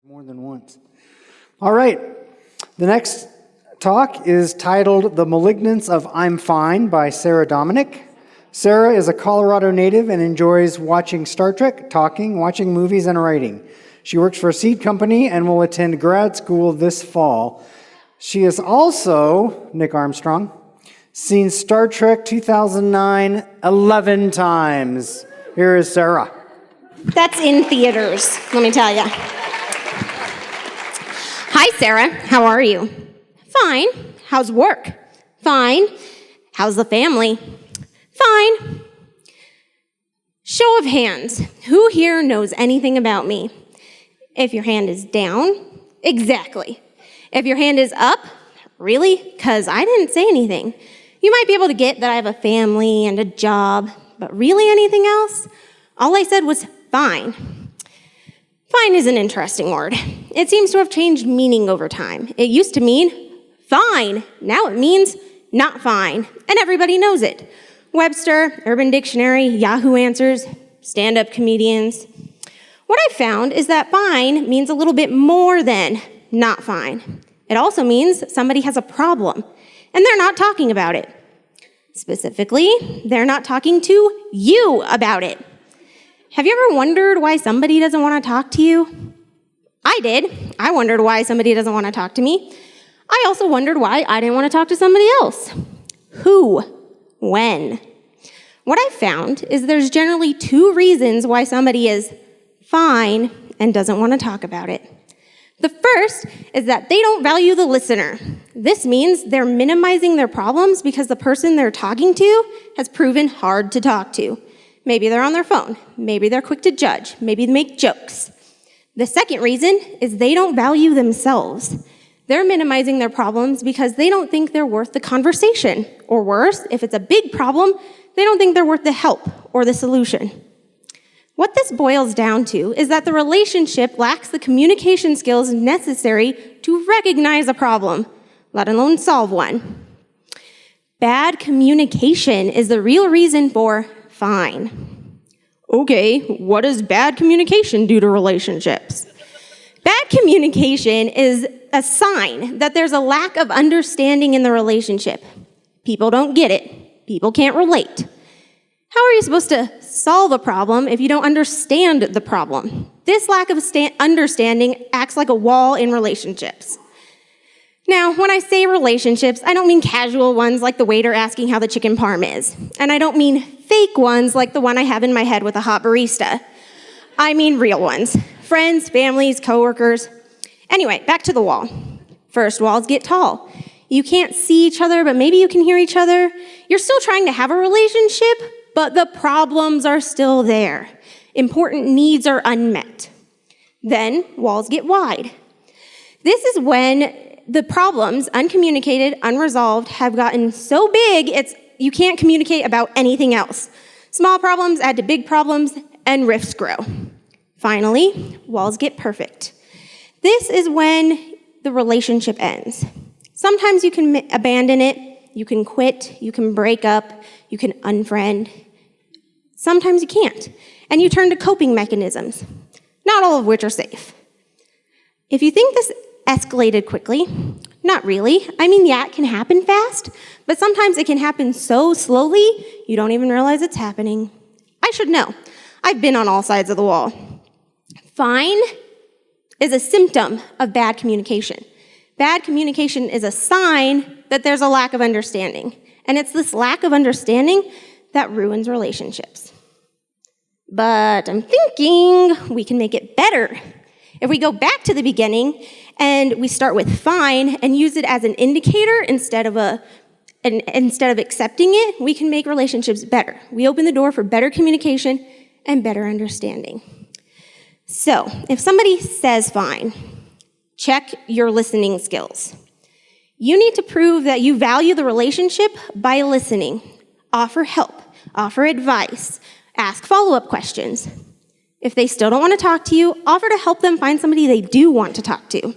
More than once. All right. The next talk is titled The Malignance of I'm Fine by Sarah Dominick. Sarah is a Colorado native and enjoys watching Star Trek, talking, watching movies, and writing. She works for a seed company and will attend grad school this fall. She has also, Nick Armstrong, seen Star Trek 2009 11 times. Here is Sarah. That's in theaters, let me tell you. Hi, Sarah. How are you? Fine. How's work? Fine. How's the family? Fine. Show of hands. Who here knows anything about me? If your hand is down, exactly. If your hand is up, really? Because I didn't say anything. You might be able to get that I have a family and a job, but really anything else? All I said was fine. Fine is an interesting word. It seems to have changed meaning over time. It used to mean fine. Now it means not fine, and everybody knows it. Webster, Urban Dictionary, Yahoo Answers, stand-up comedians. What I found is that fine means a little bit more than not fine. It also means somebody has a problem, and they're not talking about it. Specifically, they're not talking to you about it. Have you ever wondered why somebody doesn't want to talk to you? I did. I wondered why somebody doesn't want to talk to me. I also wondered why I didn't want to talk to somebody else. Who? When? What I found is there's generally two reasons why somebody is fine and doesn't want to talk about it. The first is that they don't value the listener. This means they're minimizing their problems because the person they're talking to has proven hard to talk to. Maybe they're on their phone. Maybe they're quick to judge. Maybe they make jokes. The second reason is they don't value themselves. They're minimizing their problems because they don't think they're worth the conversation. Or worse, if it's a big problem, they don't think they're worth the help or the solution. What this boils down to is that the relationship lacks the communication skills necessary to recognize a problem, let alone solve one. Bad communication is the real reason for fine. Okay, what does bad communication do to relationships? Bad communication is a sign that there's a lack of understanding in the relationship. People don't get it. People can't relate. How are you supposed to solve a problem if you don't understand the problem? This lack of understanding acts like a wall in relationships. Now, when I say relationships, I don't mean casual ones like the waiter asking how the chicken parm is. And I don't mean fake ones like the one I have in my head with a hot barista. I mean real ones. Friends, families, coworkers. Anyway, back to the wall. First, walls get tall. You can't see each other, but maybe you can hear each other. You're still trying to have a relationship, but the problems are still there. Important needs are unmet. Then, walls get wide. This is when the problems, uncommunicated, unresolved, have gotten so big, you can't communicate about anything else. Small problems add to big problems, and rifts grow. Finally, walls get perfect. This is when the relationship ends. Sometimes you can abandon it, you can quit, you can break up, you can unfriend. Sometimes you can't, and you turn to coping mechanisms, not all of which are safe. If you think this escalated quickly, not really. I mean, yeah, it can happen fast, but sometimes it can happen so slowly, you don't even realize it's happening. I should know. I've been on all sides of the wall. Fine is a symptom of bad communication. Bad communication is a sign that there's a lack of understanding, and it's this lack of understanding that ruins relationships. But I'm thinking we can make it better. If we go back to the beginning and we start with fine and use it as an indicator instead of accepting it, we can make relationships better. We open the door for better communication and better understanding. So, if somebody says fine, check your listening skills. You need to prove that you value the relationship by listening. Offer help, offer advice, ask follow-up questions. If they still don't want to talk to you, offer to help them find somebody they do want to talk to.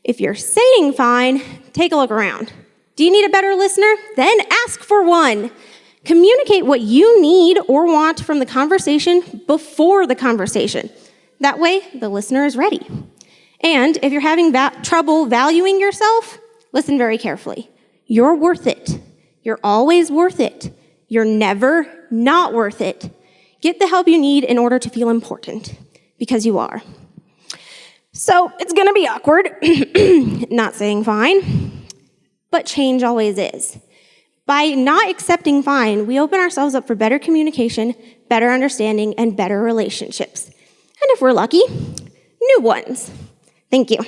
If you're saying fine, take a look around. Do you need a better listener? Then ask for one. Communicate what you need or want from the conversation before the conversation. That way, the listener is ready. And if you're having trouble valuing yourself, listen very carefully. You're worth it. You're always worth it. You're never not worth it. Get the help you need in order to feel important, because you are. So it's going to be awkward, not saying fine, but change always is. By not accepting fine, we open ourselves up for better communication, better understanding, and better relationships. And if we're lucky, new ones. Thank you.